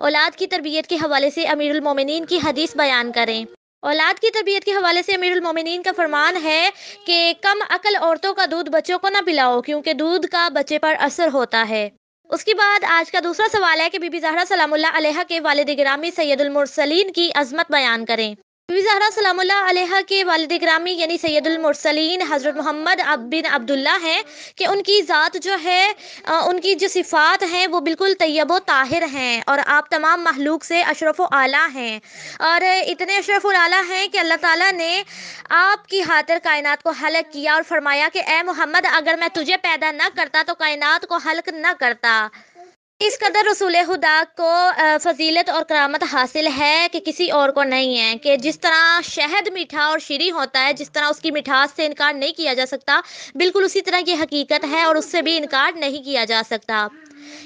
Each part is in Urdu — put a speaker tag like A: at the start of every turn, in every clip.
A: اولاد کی تربیت کے حوالے سے امیر المومنین کی حدیث بیان کریں۔ اولاد کی تربیت کے حوالے سے امیر المومنین کا فرمان ہے کہ کم عقل عورتوں کا دودھ بچوں کو نہ پلاؤ، کیونکہ دودھ کا بچے پر اثر ہوتا ہے۔ اس کے بعد آج کا دوسرا سوال ہے کہ بی بی زہرا سلام اللہ علیہا کے والد گرامی سید المرسلین کی عظمت بیان کریں۔ بی بی زہرا سلام اللہ علیہا کے والد گرامی یعنی سید المرسلین حضرت محمد بن عبداللہ ہیں کہ ان کی ذات جو ہے، ان کی جو صفات ہیں وہ بالکل طیب و طاہر ہیں، اور آپ تمام مخلوق سے اشرف و اعلیٰ ہیں، اور اتنے اشرف و اعلیٰ ہیں کہ اللہ تعالیٰ نے آپ کی خاطر کائنات کو خلق کیا اور فرمایا کہ اے محمد، اگر میں تجھے پیدا نہ کرتا تو کائنات کو خلق نہ کرتا۔ اس قدر رسول خدا کو فضیلت اور کرامت حاصل ہے کہ کسی اور کو نہیں ہے، کہ جس طرح شہد میٹھا اور شیریں ہوتا ہے، جس طرح اس کی مٹھاس سے انکار نہیں کیا جا سکتا، بالکل اسی طرح کی حقیقت ہے اور اس سے بھی انکار نہیں کیا جا سکتا۔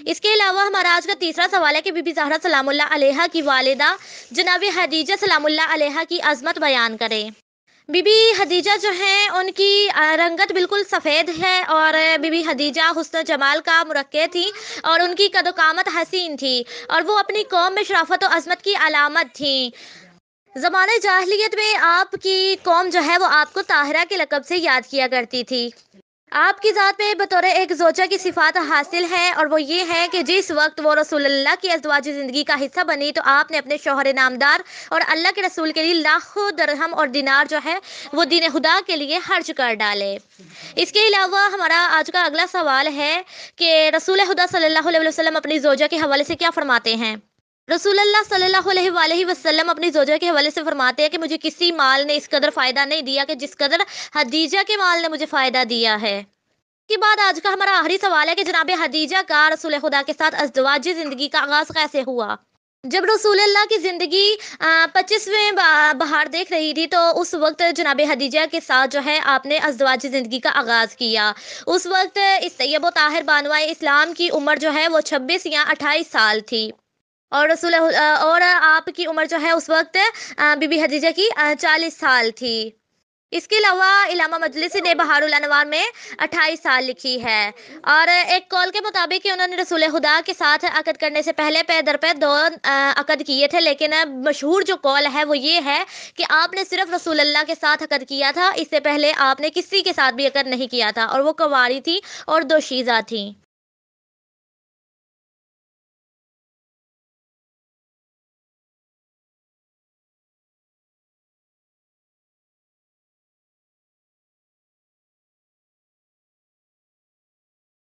A: اس کے علاوہ ہمارا آج کا تیسرا سوال ہے کہ بی بی زہرا سلام اللہ علیہا کی والدہ جناب خدیجہ سلام اللہ علیہا کی عظمت بیان کریں۔ بی بی خدیجہ جو ہیں ان کی رنگت بالکل سفید ہے، اور بی بی خدیجہ حسن جمال کا مرکہ تھی، اور ان کی قد و قامت حسین تھی، اور وہ اپنی قوم میں شرافت و عظمت کی علامت تھیں۔ زمانۂ جاہلیت میں آپ کی قوم جو ہے وہ آپ کو طاہرہ کے لقب سے یاد کیا کرتی تھی۔ آپ کی ذات میں بطور ایک زوجہ کی صفات حاصل ہے، اور وہ یہ ہے کہ جس وقت وہ رسول اللہ کی ازدواج زندگی کا حصہ بنی تو آپ نے اپنے شوہر نامدار اور اللہ کے رسول کے لیے لاکھوں درہم اور دینار جو ہے وہ دین خدا کے لیے خرچ کر ڈالے۔ اس کے علاوہ ہمارا آج کا اگلا سوال ہے کہ رسول خدا صلی اللہ علیہ وسلم اپنی زوجہ کے حوالے سے کیا فرماتے ہیں۔ رسول اللہ صلی اللہ علیہ وآلہ وسلم اپنی زوجہ کے حوالے سے فرماتے ہیں کہ مجھے کسی مال نے اس قدر فائدہ نہیں دیا کہ جس قدر خدیجہ کے مال نے مجھے فائدہ دیا ہے۔ اس کے بعد آج کا ہمارا آخری سوال ہے کہ جناب خدیجہ کا رسول خدا کے ساتھ ازدواجی زندگی کا آغاز کیسے ہوا۔ جب رسول اللہ کی زندگی 25ویں بہار دیکھ رہی تھی تو اس وقت جناب خدیجہ کے ساتھ جو ہے آپ نے ازدواجی زندگی کا آغاز کیا۔ اس وقت اس طیب و طاہر بانوائے اسلام کی عمر جو ہے وہ 26 یا 28 سال تھی، اور آپ کی عمر جو ہے اس وقت بی بی خدیجہ کی 40 سال تھی۔ اس کے علاوہ علامہ مجلسی نے بہار الانوار میں 28 سال لکھی ہے، اور ایک قول کے مطابق کہ انہوں نے رسول خدا کے ساتھ عقد کرنے سے پہلے پے در پے 2 عقد کیے تھے، لیکن مشہور جو قول ہے وہ یہ ہے کہ آپ نے صرف رسول اللہ کے ساتھ عقد کیا تھا، اس سے پہلے آپ نے کسی کے ساتھ بھی عقد نہیں کیا تھا، اور وہ کنواری تھی اور دوشیزہ تھیں۔